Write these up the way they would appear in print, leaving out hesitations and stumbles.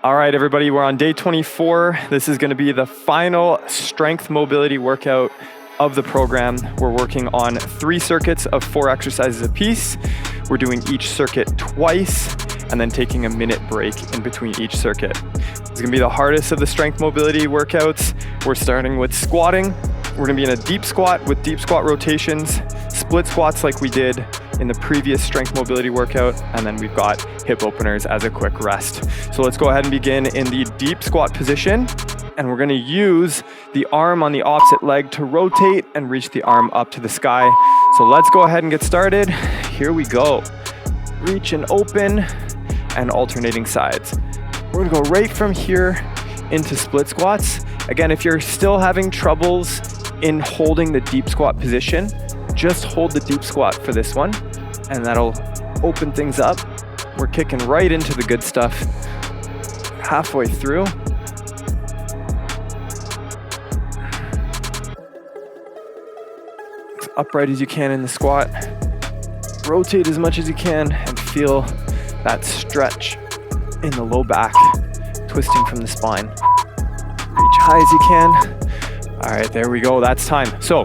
All right, everybody, we're on day 24. This is going to be the final strength mobility workout of the program. We're working on 3 circuits of 4 exercises apiece. We're doing each circuit twice and then taking a minute break in between each circuit. It's going to be the hardest of the strength mobility workouts. We're starting with squatting. We're going to be in a deep squat with deep squat rotations, split squats like we did in the previous strength mobility workout, and then we've got hip openers as a quick rest. So let's go ahead and begin in the deep squat position, and we're gonna use the arm on the opposite leg to rotate and reach the arm up to the sky. So let's go ahead and get started. Here we go. Reach and open and alternating sides. We're gonna go right from here into split squats. Again, if you're still having troubles in holding the deep squat position, just hold the deep squat for this one, and that'll open things up. We're kicking right into the good stuff halfway through. As upright as you can in the squat. Rotate as much as you can and feel that stretch in the low back, twisting from the spine. Reach high as you can. All right, there we go, that's time. So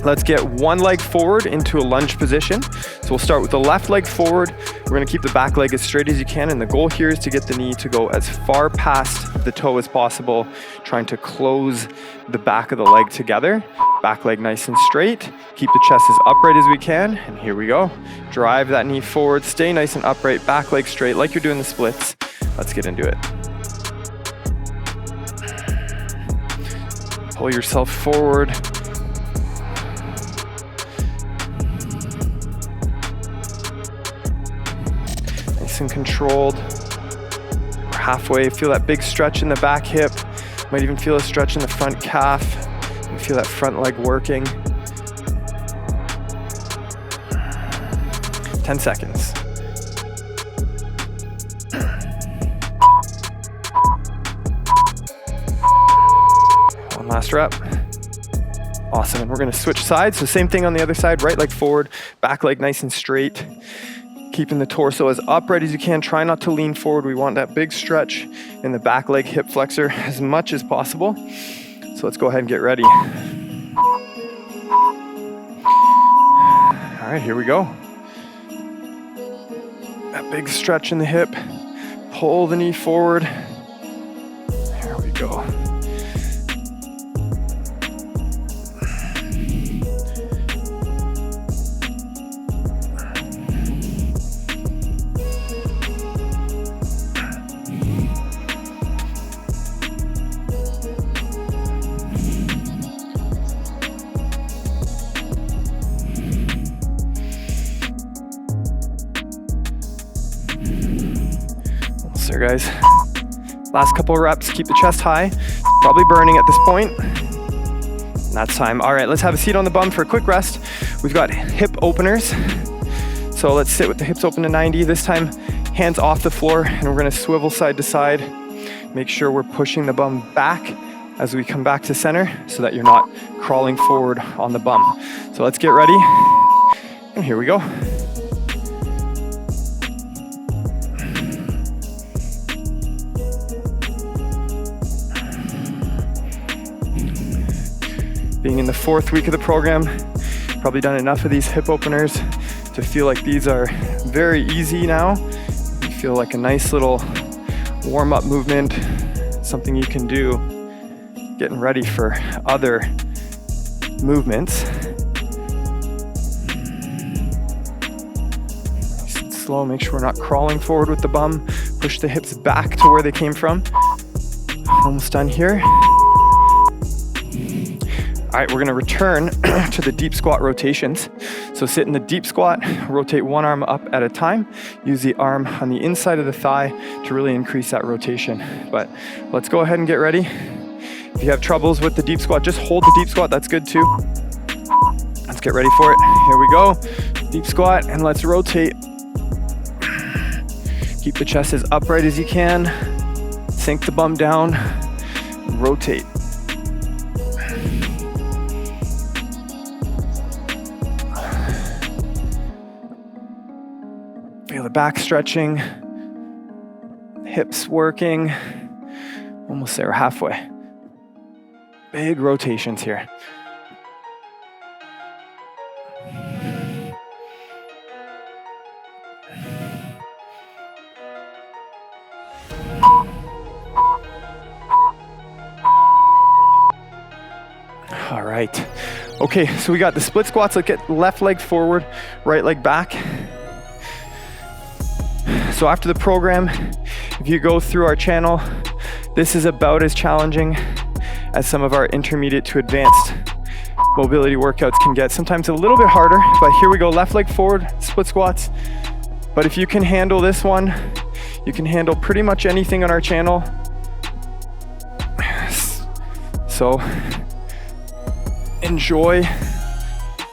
let's get one leg forward into a lunge position. So we'll start with the left leg forward. We're gonna keep the back leg as straight as you can, and the goal here is to get the knee to go as far past the toe as possible, trying to close the back of the leg together. Back leg nice and straight. Keep the chest as upright as we can, and here we go. Drive that knee forward, stay nice and upright, back leg straight like you're doing the splits. Let's get into it. Pull yourself forward. And controlled. We're halfway. Feel that big stretch in the back hip. Might even feel a stretch in the front calf. You feel that front leg working. 10 seconds. One last rep. Awesome. And we're going to switch sides. So same thing on the other side. Right leg forward, back leg nice and straight. Keeping the torso as upright as you can. Try not to lean forward. We want that big stretch in the back leg hip flexor as much as possible. So let's go ahead and get ready. All right, here we go. That big stretch in the hip. Pull the knee forward. There we go. There, guys. Last couple of reps, keep the chest high. Probably burning at this point. And that's time. All right, let's have a seat on the bum for a quick rest. We've got hip openers. So let's sit with the hips open to 90. This time, hands off the floor, and we're gonna swivel side to side. Make sure we're pushing the bum back as we come back to center so that you're not crawling forward on the bum. So let's get ready. And here we go. Being in the 4th week of the program, probably done enough of these hip openers to feel like these are very easy now. You feel like a nice little warm-up movement, something you can do getting ready for other movements. Nice and slow, make sure we're not crawling forward with the bum. Push the hips back to where they came from. Almost done here. All right, we're gonna return to the deep squat rotations. So sit in the deep squat, rotate one arm up at a time. Use the arm on the inside of the thigh to really increase that rotation. But let's go ahead and get ready. If you have troubles with the deep squat, just hold the deep squat, that's good too. Let's get ready for it. Here we go. Deep squat, and let's rotate. Keep the chest as upright as you can. Sink the bum down, and rotate. Feel the back stretching, hips working. Almost there, halfway. Big rotations here. All right. Okay, so we got the split squats. Let's get left leg forward, right leg back. So after the program, if you go through our channel, this is about as challenging as some of our intermediate to advanced mobility workouts can get. Sometimes a little bit harder, but here we go, left leg forward, split squats. But if you can handle this one, you can handle pretty much anything on our channel. So enjoy.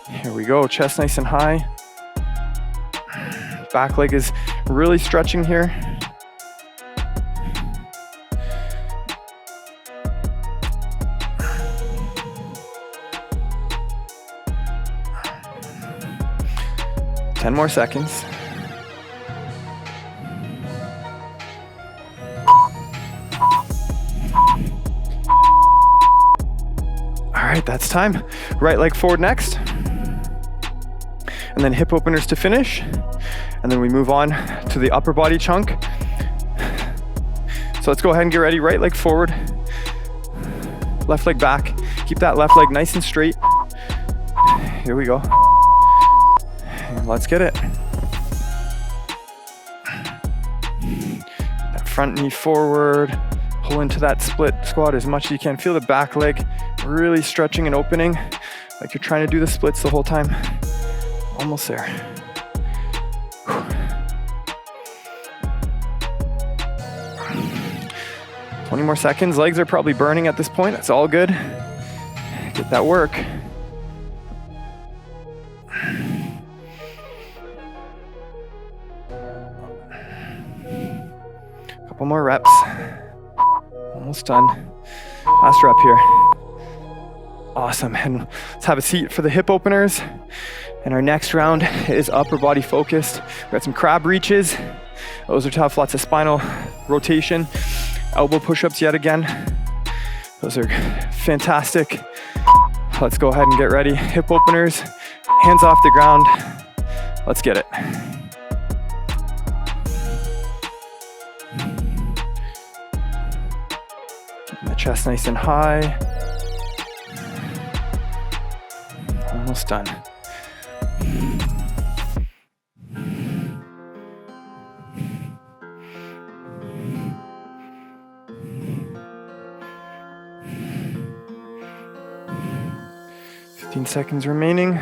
Here we go, chest nice and high. Back leg is really stretching here. Ten more seconds. All right, that's time. Right leg forward next. And then hip openers to finish. And then we move on to the upper body chunk. So let's go ahead and get ready. Right leg forward, left leg back. Keep that left leg nice and straight. Here we go. And let's get it. That front knee forward. Pull into that split squat as much as you can. Feel the back leg really stretching and opening, like you're trying to do the splits the whole time. Almost there. 20 more seconds. Legs are probably burning at this point. That's all good. Get that work. Couple more reps. Almost done. Last rep here. Awesome. And let's have a seat for the hip openers. And our next round is upper body focused. We've got some crab reaches. Those are tough. Lots of spinal rotation. Elbow push-ups yet again. Those are fantastic. Let's go ahead and get ready. Hip openers, hands off the ground. Let's get it. Keeping the chest nice and high. Almost done. Seconds remaining.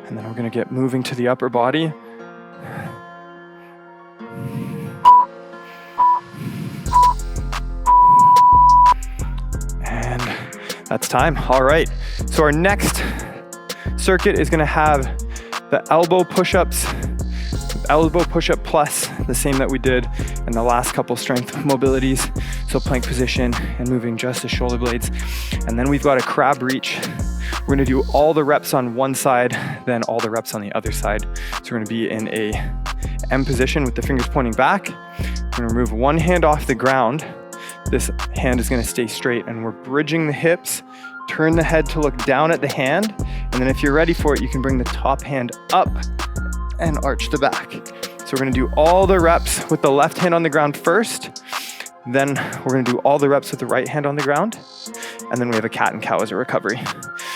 And then we're going to get moving to the upper body. And that's time. All right. So our next circuit is going to have the elbow push-ups, elbow push-up plus, the same that we did in the last couple strength mobilities. So plank position and moving just the shoulder blades. And then we've got a crab reach. We're gonna do all the reps on one side, then all the reps on the other side. So we're gonna be in a M position with the fingers pointing back. We're gonna remove one hand off the ground. This hand is gonna stay straight, and we're bridging the hips. Turn the head to look down at the hand. And then if you're ready for it, you can bring the top hand up and arch the back. So we're gonna do all the reps with the left hand on the ground first. Then we're gonna do all the reps with the right hand on the ground. And then we have a cat and cow as a recovery.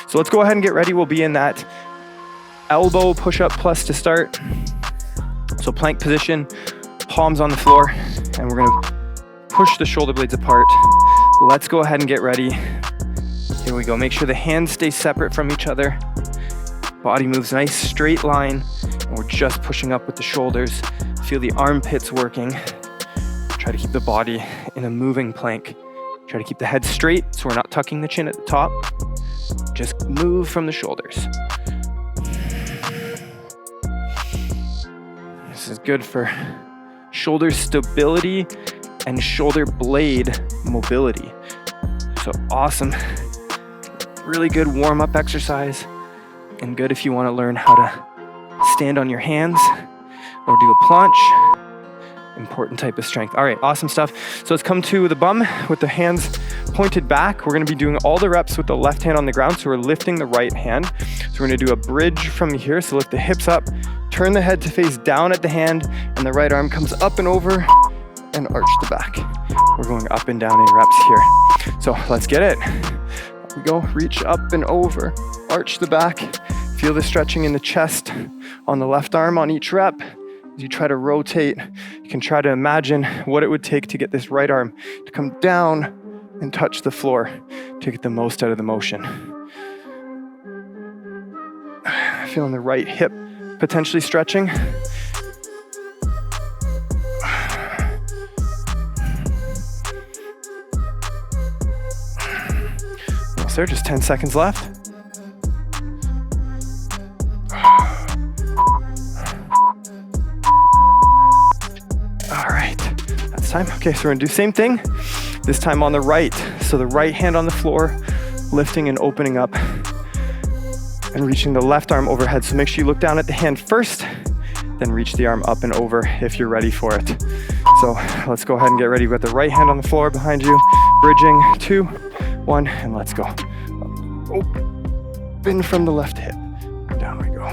So let's go ahead and get ready. We'll be in that elbow push-up plus to start. So plank position, palms on the floor, and we're gonna push the shoulder blades apart. Let's go ahead and get ready. Here we go. Make sure the hands stay separate from each other. Body moves nice straight line, and we're just pushing up with the shoulders. Feel the armpits working. Try to keep the body in a moving plank. Try to keep the head straight so we're not tucking the chin at the top. Just move from the shoulders. This is good for shoulder stability and shoulder blade mobility. So awesome. Really good warm-up exercise, and good if you want to learn how to stand on your hands or do a planche. Important type of strength. All right, awesome stuff. So let's come to the bum with the hands pointed back. We're gonna be doing all the reps with the left hand on the ground, so we're lifting the right hand. So we're gonna do a bridge from here, so lift the hips up, turn the head to face down at the hand, and the right arm comes up and over, and arch the back. We're going up and down in reps here. So let's get it. Up we go, reach up and over, arch the back. Feel the stretching in the chest on the left arm on each rep. As you try to rotate, you can try to imagine what it would take to get this right arm to come down and touch the floor to get the most out of the motion. Feeling the right hip potentially stretching. Almost there, just 10 seconds left. Time. Okay, so we're gonna do the same thing, this time on the right. So the right hand on the floor, lifting and opening up and reaching the left arm overhead. So make sure you look down at the hand first, then reach the arm up and over if you're ready for it. So let's go ahead and get ready with the right hand on the floor behind you, bridging, 2, 1, and let's go. Open from the left hip, down we go.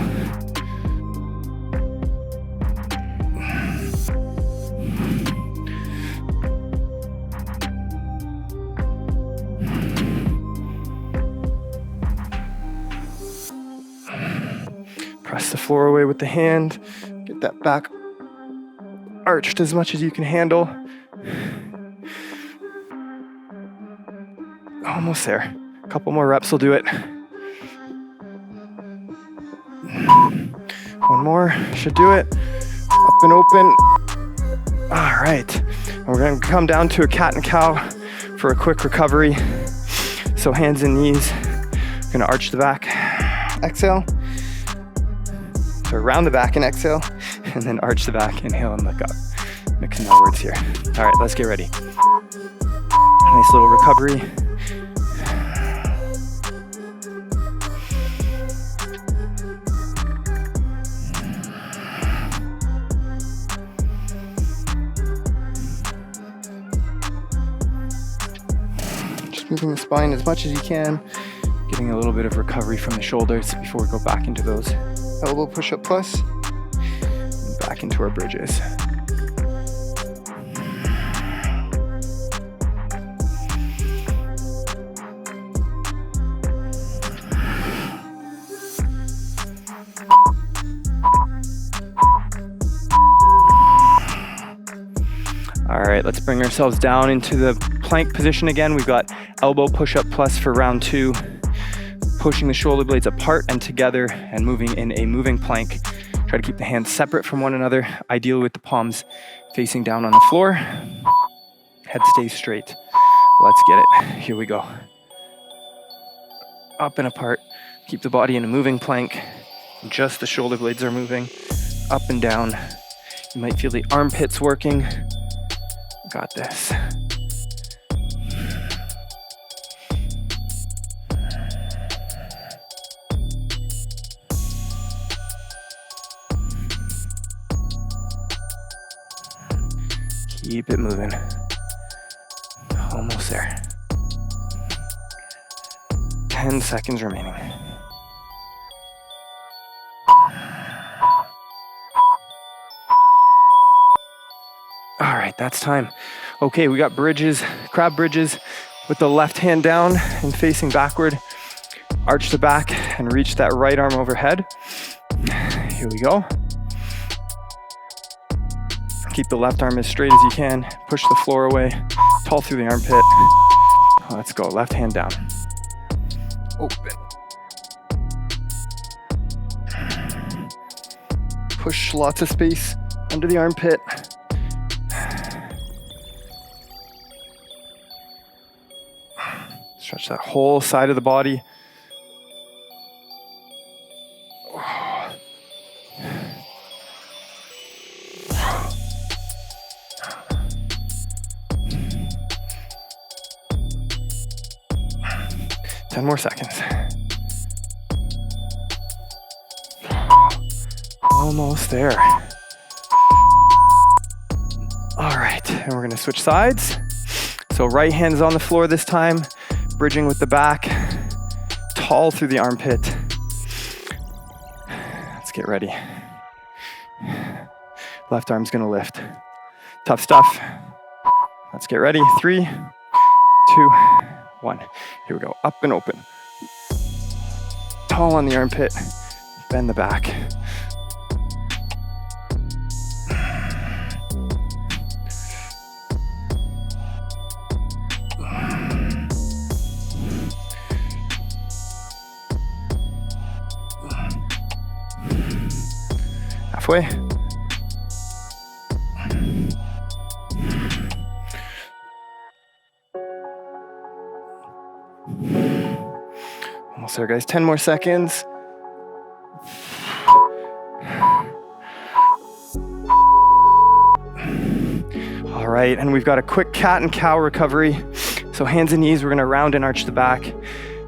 Press the floor away with the hand. Get that back arched as much as you can handle. Almost there. A couple more reps will do it. One more should do it. Up and open. All right. We're going to come down to a cat and cow for a quick recovery. So hands and knees. Going to arch the back. Exhale. So round the back and exhale, and then arch the back, inhale and look up. Mixing my words here. All right, let's get ready. Nice little recovery. Just moving the spine as much as you can, getting a little bit of recovery from the shoulders before we go back into those elbow push-up plus, and back into our bridges. All right, let's bring ourselves down into the plank position again. We've got elbow push-up plus for round 2. Pushing the shoulder blades apart and together and moving in a moving plank. Try to keep the hands separate from one another, ideally with the palms facing down on the floor. Head stays straight. Let's get it. Here we go. Up and apart. Keep the body in a moving plank. Just the shoulder blades are moving. Up and down. You might feel the armpits working. Got this. Keep it moving. Almost there. 10 seconds remaining. All right, that's time. Okay, we got bridges, crab bridges with the left hand down and facing backward. Arch the back and reach that right arm overhead. Here we go. Keep the left arm as straight as you can. Push the floor away. Tall through the armpit. Let's go. Left hand down. Open. Push lots of space under the armpit. Stretch that whole side of the body. 10 more seconds. Almost there. All right, and we're gonna switch sides. So right hand's on the floor this time, bridging with the back, tall through the armpit. Let's get ready. Left arm's gonna lift. Tough stuff. Let's get ready. 3, 2, 1. Here we go. Up and open. Tall on the armpit. Bend the back. Halfway. Almost there, guys. 10 more seconds. All right, and we've got a quick cat and cow recovery. So hands and knees, we're gonna round and arch the back.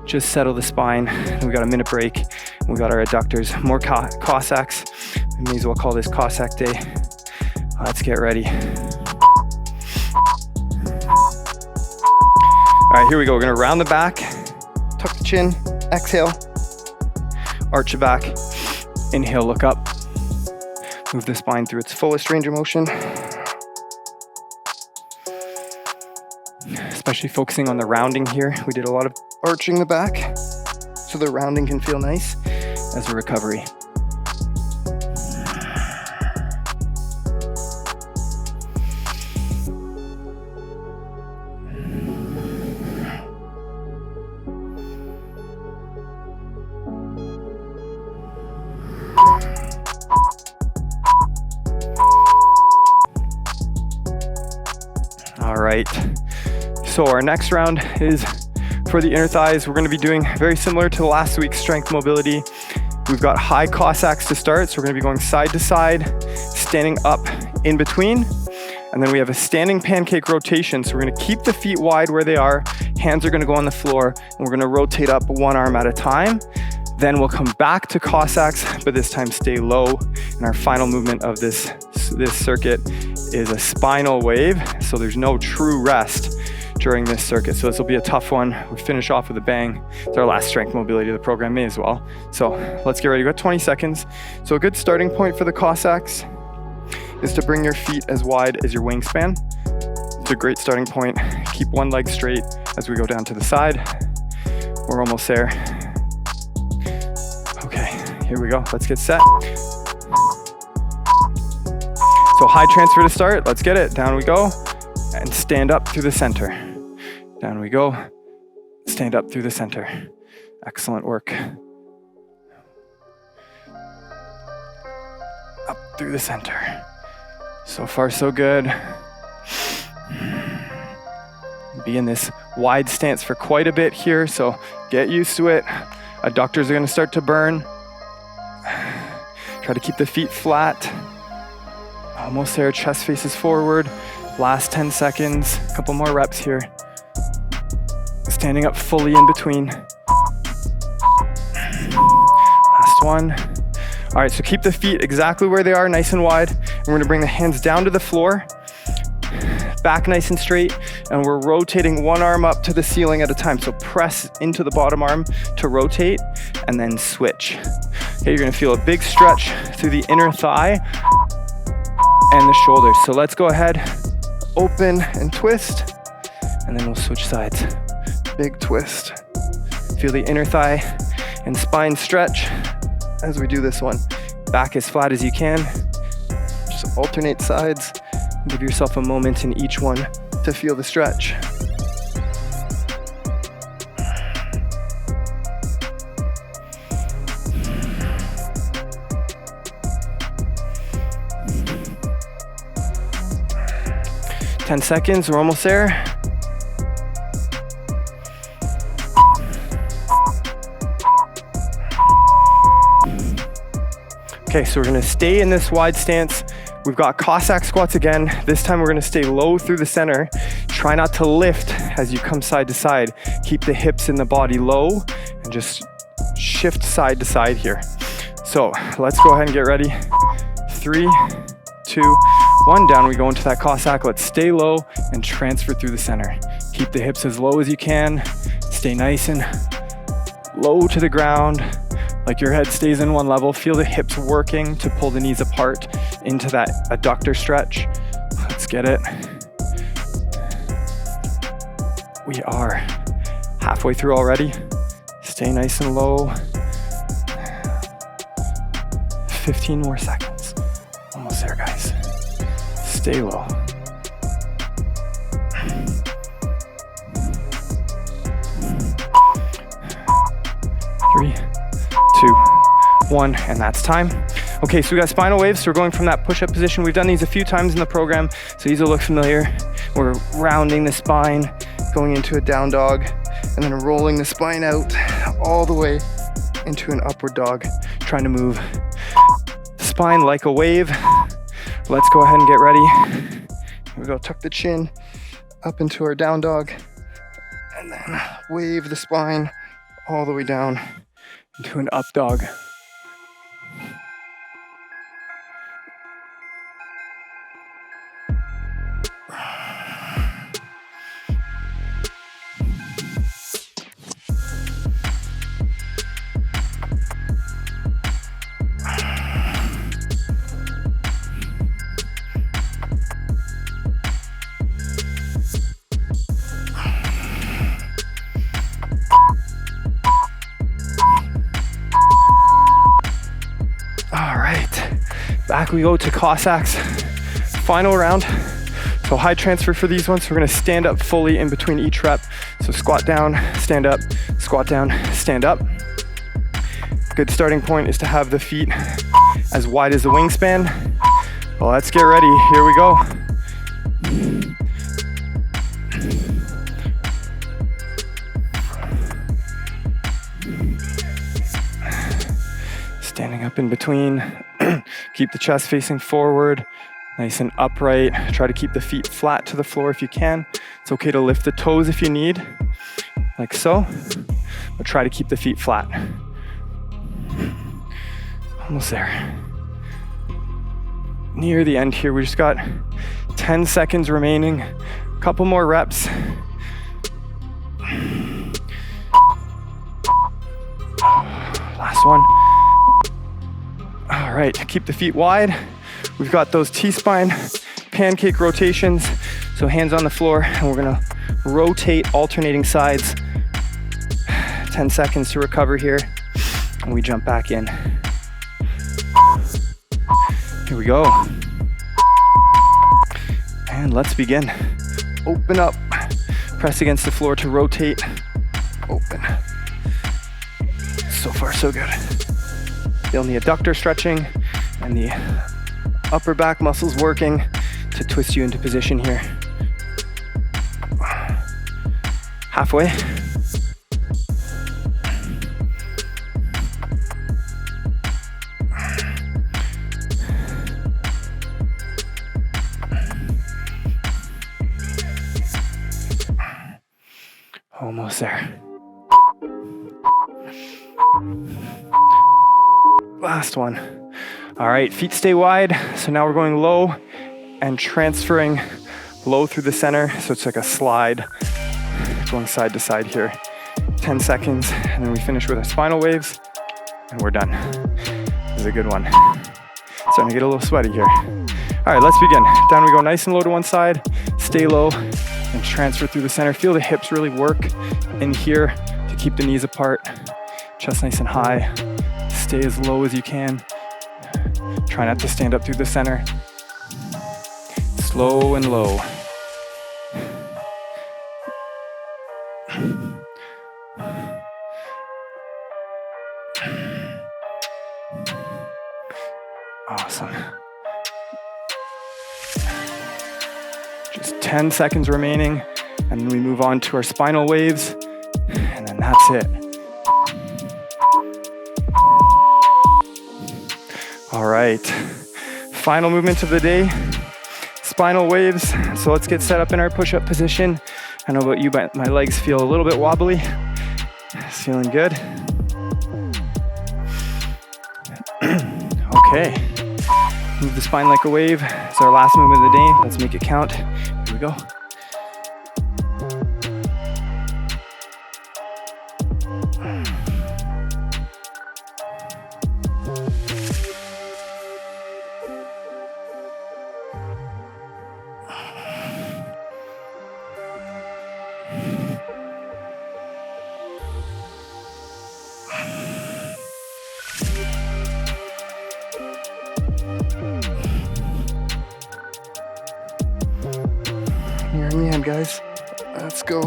Just settle the spine. We got a minute break. We got our adductors, more Cossacks. We may as well call this Cossack day. Let's get ready. All right, here we go. We're gonna round the back, tuck the chin, exhale, arch the back, inhale, look up. Move the spine through its fullest range of motion. Especially focusing on the rounding here. We did a lot of arching the back, so the rounding can feel nice as a recovery. All right, so our next round is for the inner thighs. We're gonna be doing very similar to last week's strength mobility. We've got high Cossacks to start, so we're gonna be going side to side, standing up in between, and then we have a standing pancake rotation. So we're gonna keep the feet wide where they are, hands are gonna go on the floor, and we're gonna rotate up one arm at a time. Then we'll come back to Cossacks, but this time stay low. And our final movement of this circuit is a spinal wave. So there's no true rest during this circuit. So this will be a tough one. We finish off with a bang. It's our last strength mobility of the program, may as well. So let's get ready. We've got 20 seconds. So a good starting point for the Cossacks is to bring your feet as wide as your wingspan. It's a great starting point. Keep one leg straight as we go down to the side. We're almost there. Okay, here we go. Let's get set. So high transfer to start. Let's get it. Down we go. And stand up through the center. Down we go. Stand up through the center. Excellent work. Up through the center. So far, so good. Be in this wide stance for quite a bit here, so get used to it. Adductors are gonna start to burn. Try to keep the feet flat. Almost there, chest faces forward. Last 10 seconds, a couple more reps here. Standing up fully in between. Last one. All right, so keep the feet exactly where they are, nice and wide. And we're gonna bring the hands down to the floor, back nice and straight, and we're rotating one arm up to the ceiling at a time. So press into the bottom arm to rotate, and then switch. Okay, you're gonna feel a big stretch through the inner thigh and the shoulders. So let's go ahead, open and twist, and then we'll switch sides. Big twist. Feel the inner thigh and spine stretch as we do this one. Back as flat as you can. Just alternate sides. Give yourself a moment in each one to feel the stretch. Ten seconds, we're almost there. Okay, so we're gonna stay in this wide stance. We've got Cossack squats again. This time we're gonna stay low through the center. Try not to lift as you come side to side. Keep the hips in the body low and just shift side to side here. So let's go ahead and get ready. 3, 2, 1, down we go into that Cossack. Let's stay low and transfer through the center. Keep the hips as low as you can. Stay nice and low to the ground, like your head stays in one level. Feel the hips working to pull the knees apart into that adductor stretch. Let's get it. We are halfway through already. Stay nice and low. 15 more seconds. Almost there, guys. Stay low. 3, 2, 1, and that's time. Okay, so we got spinal waves. So we're going from that push-up position. We've done these a few times in the program, so these will look familiar. We're rounding the spine, going into a down dog, and then rolling the spine out all the way into an upward dog, trying to move the spine like a wave. Let's go ahead and get ready. Here we go, tuck the chin up into our down dog, and then wave the spine all the way down into an up dog. Back we go to Cossacks. Final round. So high transfer for these ones. So we're gonna stand up fully in between each rep. So squat down, stand up, squat down, stand up. Good starting point is to have the feet as wide as the wingspan. Well, let's get ready. Here we go. Standing up in between. Keep the chest facing forward, nice and upright. Try to keep the feet flat to the floor if you can. It's okay to lift the toes if you need, like so, but try to keep the feet flat. Almost there. Near the end here, we just got 10 seconds remaining. A couple more reps. Last one. All right, keep the feet wide. We've got those T-spine pancake rotations. So hands on the floor, and we're gonna rotate alternating sides. 10 seconds to recover here, and we jump back in. Here we go. And let's begin. Open up, press against the floor to rotate. Open. So far, so good. Feeling the adductor stretching and the upper back muscles working to twist you into position here. Halfway. Almost there. Last one. All right, feet stay wide. So now we're going low and transferring low through the center. So it's like a slide going side to side here. 10 seconds, and then we finish with our spinal waves, and we're done. This is a good one. Starting to get a little sweaty here. All right, let's begin. Down we go, nice and low to one side. Stay low and transfer through the center. Feel the hips really work in here to keep the knees apart. Chest nice and high. Stay as low as you can. Try not to stand up through the center. Slow and low. Awesome. Just 10 seconds remaining, and then we move on to our spinal waves, and then that's it. All right, final movement of the day, spinal waves. So let's get set up in our push-up position. I don't know about you, but my legs feel a little bit wobbly. It's feeling good. Okay. Move the spine like a wave. It's our last movement of the day. Let's make it count. Here we go. Near the end, guys. Let's go.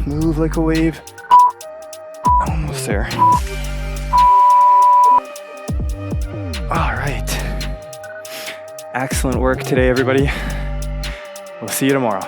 Move like a wave. Almost there. All right. Excellent work today, everybody. We'll see you tomorrow.